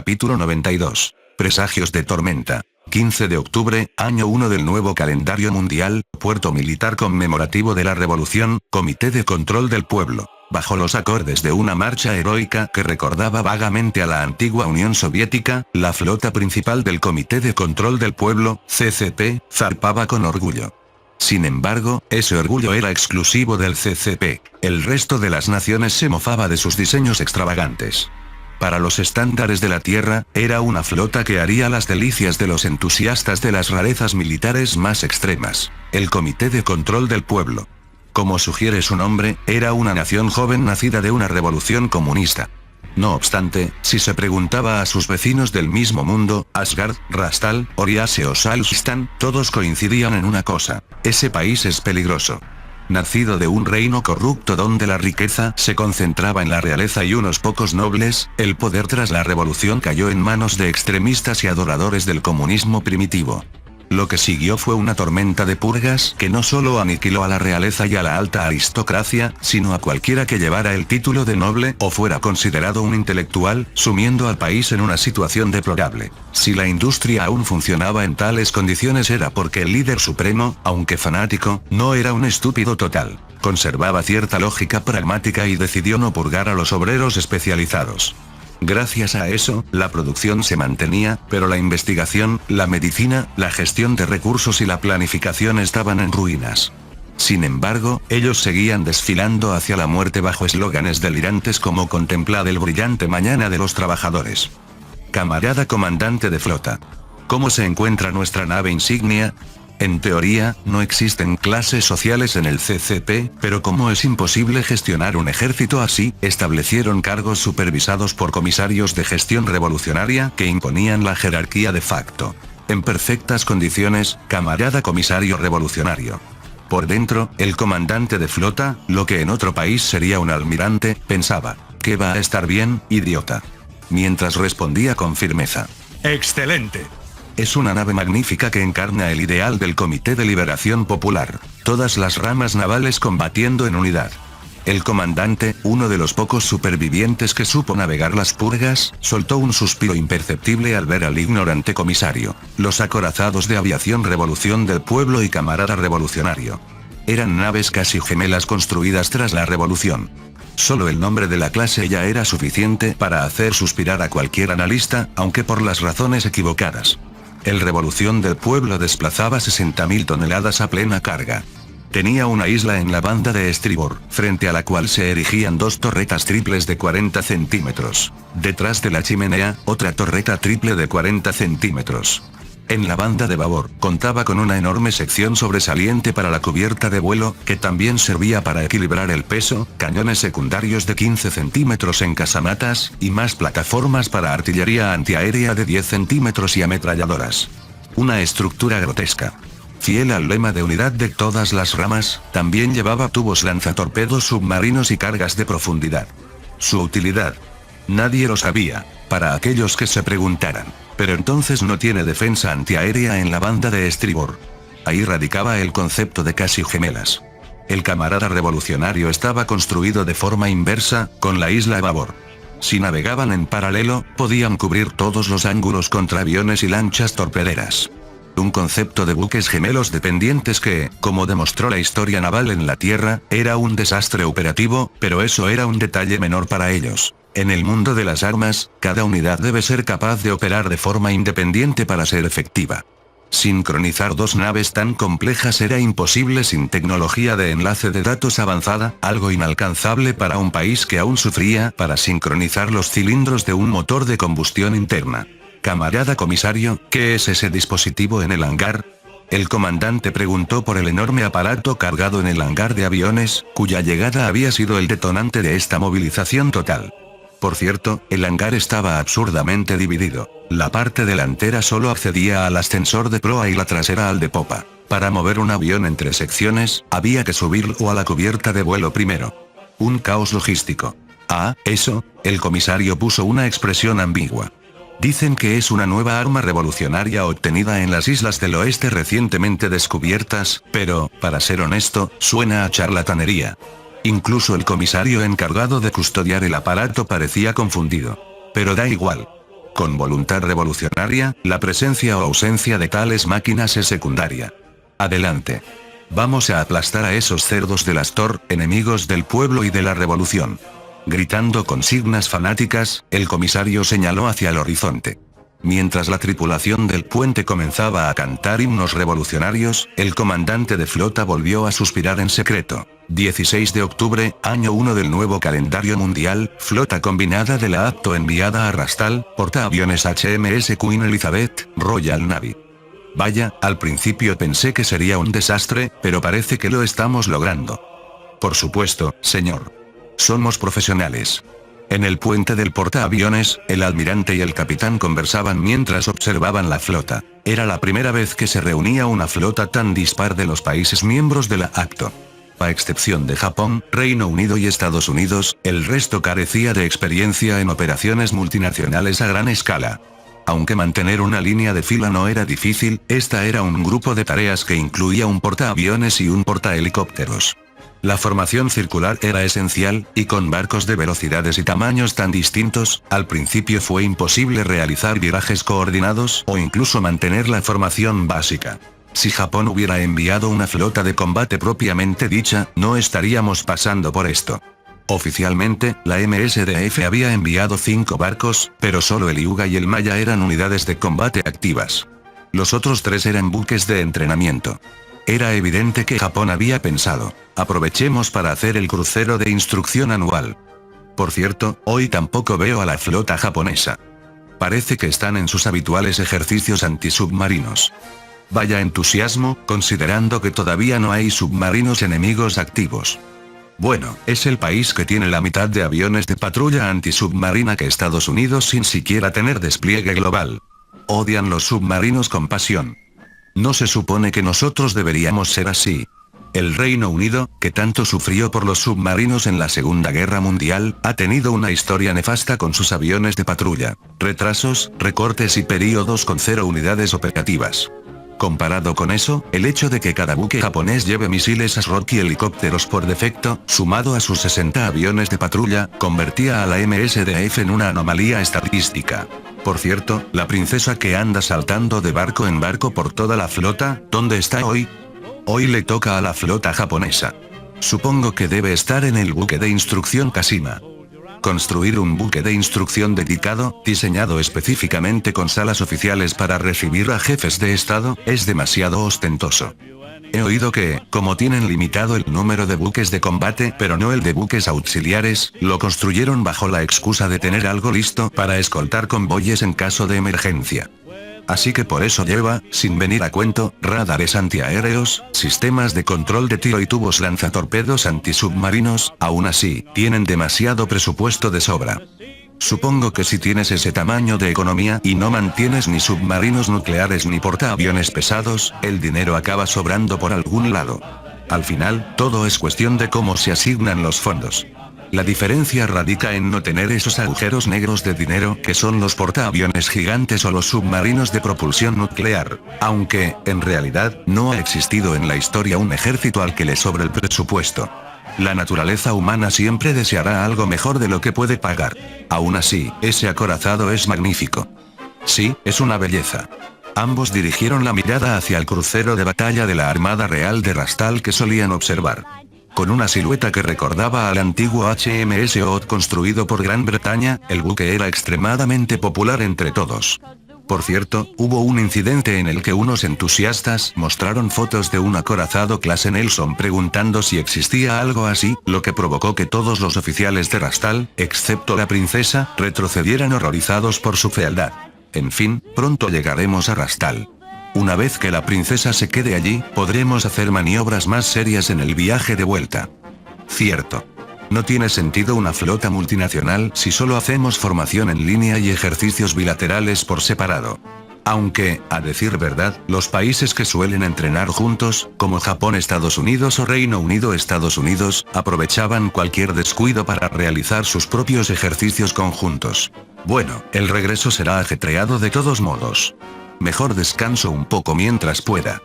Capítulo 92. Presagios de tormenta. 15 de octubre, año 1 del nuevo calendario mundial, puerto militar conmemorativo de la Revolución, Comité de Control del Pueblo. Bajo los acordes de una marcha heroica que recordaba vagamente a la antigua Unión Soviética, la flota principal del Comité de Control del Pueblo, CCP, zarpaba con orgullo. Sin embargo, ese orgullo era exclusivo del CCP. El resto de las naciones se mofaba de sus diseños extravagantes. Para los estándares de la Tierra, era una flota que haría las delicias de los entusiastas de las rarezas militares más extremas. El Comité de Control del Pueblo. Como sugiere su nombre, era una nación joven nacida de una revolución comunista. No obstante, si se preguntaba a sus vecinos del mismo mundo, Asgard, Rastal, Oriase o Salstan, todos coincidían en una cosa: ese país es peligroso. Nacido de un reino corrupto donde la riqueza se concentraba en la realeza y unos pocos nobles, el poder tras la revolución cayó en manos de extremistas y adoradores del comunismo primitivo. Lo que siguió fue una tormenta de purgas que no solo aniquiló a la realeza y a la alta aristocracia, sino a cualquiera que llevara el título de noble o fuera considerado un intelectual, sumiendo al país en una situación deplorable. Si la industria aún funcionaba en tales condiciones era porque el líder supremo, aunque fanático, no era un estúpido total. Conservaba cierta lógica pragmática y decidió no purgar a los obreros especializados. Gracias a eso, la producción se mantenía, pero la investigación, la medicina, la gestión de recursos y la planificación estaban en ruinas. Sin embargo, ellos seguían desfilando hacia la muerte bajo eslóganes delirantes como "Contemplad el brillante mañana de los trabajadores". Camarada comandante de flota. ¿Cómo se encuentra nuestra nave insignia? En teoría, no existen clases sociales en el CCP, pero como es imposible gestionar un ejército así, establecieron cargos supervisados por comisarios de gestión revolucionaria que imponían la jerarquía de facto. En perfectas condiciones, camarada comisario revolucionario. Por dentro, el comandante de flota, lo que en otro país sería un almirante, pensaba: ¿qué va a estar bien, idiota? Mientras respondía con firmeza: ¡excelente! Es una nave magnífica que encarna el ideal del Comité de Liberación Popular. Todas las ramas navales combatiendo en unidad. El comandante, uno de los pocos supervivientes que supo navegar las purgas, soltó un suspiro imperceptible al ver al ignorante comisario. Los acorazados de Aviación Revolución del Pueblo y Camarada Revolucionario. Eran naves casi gemelas construidas tras la revolución. Solo el nombre de la clase ya era suficiente para hacer suspirar a cualquier analista, aunque por las razones equivocadas. El Revolución del Pueblo desplazaba 60.000 toneladas a plena carga. Tenía una isla en la banda de estribor, frente a la cual se erigían dos torretas triples de 40 centímetros. Detrás de la chimenea, otra torreta triple de 40 centímetros. En la banda de babor, contaba con una enorme sección sobresaliente para la cubierta de vuelo, que también servía para equilibrar el peso, cañones secundarios de 15 centímetros en casamatas, y más plataformas para artillería antiaérea de 10 centímetros y ametralladoras. Una estructura grotesca. Fiel al lema de unidad de todas las ramas, también llevaba tubos lanzatorpedos submarinos y cargas de profundidad. Su utilidad. Nadie lo sabía, para aquellos que se preguntaran. Pero entonces no tiene defensa antiaérea en la banda de estribor. Ahí radicaba el concepto de casi gemelas. El camarada revolucionario estaba construido de forma inversa, con la isla a babor. Si navegaban en paralelo, podían cubrir todos los ángulos contra aviones y lanchas torpederas. Un concepto de buques gemelos dependientes que, como demostró la historia naval en la Tierra, era un desastre operativo, pero eso era un detalle menor para ellos. En el mundo de las armas, cada unidad debe ser capaz de operar de forma independiente para ser efectiva. Sincronizar dos naves tan complejas era imposible sin tecnología de enlace de datos avanzada, algo inalcanzable para un país que aún sufría para sincronizar los cilindros de un motor de combustión interna. Camarada comisario, ¿qué es ese dispositivo en el hangar? El comandante preguntó por el enorme aparato cargado en el hangar de aviones, cuya llegada había sido el detonante de esta movilización total. Por cierto, el hangar estaba absurdamente dividido. La parte delantera solo accedía al ascensor de proa y la trasera al de popa. Para mover un avión entre secciones, había que subirlo a la cubierta de vuelo primero. Un caos logístico. Ah, eso, el comisario puso una expresión ambigua. Dicen que es una nueva arma revolucionaria obtenida en las islas del oeste recientemente descubiertas, pero, para ser honesto, suena a charlatanería. Incluso el comisario encargado de custodiar el aparato parecía confundido. Pero da igual. Con voluntad revolucionaria, la presencia o ausencia de tales máquinas es secundaria. Adelante. Vamos a aplastar a esos cerdos del Astor, enemigos del pueblo y de la revolución. Gritando consignas fanáticas, el comisario señaló hacia el horizonte. Mientras la tripulación del puente comenzaba a cantar himnos revolucionarios, el comandante de flota volvió a suspirar en secreto. 16 de octubre, año 1 del nuevo calendario mundial, flota combinada de la APTO enviada a Rastal, portaaviones HMS Queen Elizabeth, Royal Navy. Vaya, al principio pensé que sería un desastre, pero parece que lo estamos logrando. Por supuesto, señor. Somos profesionales. En el puente del portaaviones, el almirante y el capitán conversaban mientras observaban la flota. Era la primera vez que se reunía una flota tan dispar de los países miembros de la ACTO. A excepción de Japón, Reino Unido y Estados Unidos, el resto carecía de experiencia en operaciones multinacionales a gran escala. Aunque mantener una línea de fila no era difícil, esta era un grupo de tareas que incluía un portaaviones y un portahelicópteros. La formación circular era esencial, y con barcos de velocidades y tamaños tan distintos, al principio fue imposible realizar virajes coordinados o incluso mantener la formación básica. Si Japón hubiera enviado una flota de combate propiamente dicha, no estaríamos pasando por esto. Oficialmente, la MSDF había enviado 5 barcos, pero solo el Hyuga y el Maya eran unidades de combate activas. Los otros 3 eran buques de entrenamiento. Era evidente que Japón había pensado, aprovechemos para hacer el crucero de instrucción anual. Por cierto, hoy tampoco veo a la flota japonesa. Parece que están en sus habituales ejercicios antisubmarinos. Vaya entusiasmo, considerando que todavía no hay submarinos enemigos activos. Bueno, es el país que tiene la mitad de aviones de patrulla antisubmarina que Estados Unidos sin siquiera tener despliegue global. Odian los submarinos con pasión. No se supone que nosotros deberíamos ser así. El Reino Unido, que tanto sufrió por los submarinos en la Segunda Guerra Mundial, ha tenido una historia nefasta con sus aviones de patrulla, retrasos, recortes y períodos con 0 unidades operativas. Comparado con eso, el hecho de que cada buque japonés lleve misiles ASROC y helicópteros por defecto, sumado a sus 60 aviones de patrulla, convertía a la MSDF en una anomalía estadística. Por cierto, la princesa que anda saltando de barco en barco por toda la flota, ¿dónde está hoy? Hoy le toca a la flota japonesa. Supongo que debe estar en el buque de instrucción Kashima. Construir un buque de instrucción dedicado, diseñado específicamente con salas oficiales para recibir a jefes de estado, es demasiado ostentoso. He oído que, como tienen limitado el número de buques de combate pero no el de buques auxiliares, lo construyeron bajo la excusa de tener algo listo para escoltar convoyes en caso de emergencia. Así que por eso lleva, sin venir a cuento, radares antiaéreos, sistemas de control de tiro y tubos lanzatorpedos antisubmarinos. Aún así, tienen demasiado presupuesto de sobra. Supongo que si tienes ese tamaño de economía y no mantienes ni submarinos nucleares ni portaaviones pesados, el dinero acaba sobrando por algún lado. Al final, todo es cuestión de cómo se asignan los fondos. La diferencia radica en no tener esos agujeros negros de dinero que son los portaaviones gigantes o los submarinos de propulsión nuclear, aunque, en realidad, no ha existido en la historia un ejército al que le sobre el presupuesto. La naturaleza humana siempre deseará algo mejor de lo que puede pagar. Aún así, ese acorazado es magnífico. Sí, es una belleza. Ambos dirigieron la mirada hacia el crucero de batalla de la Armada Real de Rastal que solían observar. Con una silueta que recordaba al antiguo HMS Odd construido por Gran Bretaña, el buque era extremadamente popular entre todos. Por cierto, hubo un incidente en el que unos entusiastas mostraron fotos de un acorazado clase Nelson preguntando si existía algo así, lo que provocó que todos los oficiales de Rastal, excepto la princesa, retrocedieran horrorizados por su fealdad. En fin, pronto llegaremos a Rastal. Una vez que la princesa se quede allí, podremos hacer maniobras más serias en el viaje de vuelta. Cierto. No tiene sentido una flota multinacional si solo hacemos formación en línea y ejercicios bilaterales por separado. Aunque, a decir verdad, los países que suelen entrenar juntos, como Japón Estados Unidos o Reino Unido Estados Unidos, aprovechaban cualquier descuido para realizar sus propios ejercicios conjuntos. Bueno, el regreso será ajetreado de todos modos. Mejor descanso un poco mientras pueda.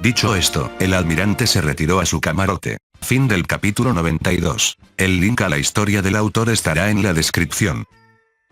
Dicho esto, el almirante se retiró a su camarote. Fin del capítulo 92. El link a la historia del autor estará en la descripción.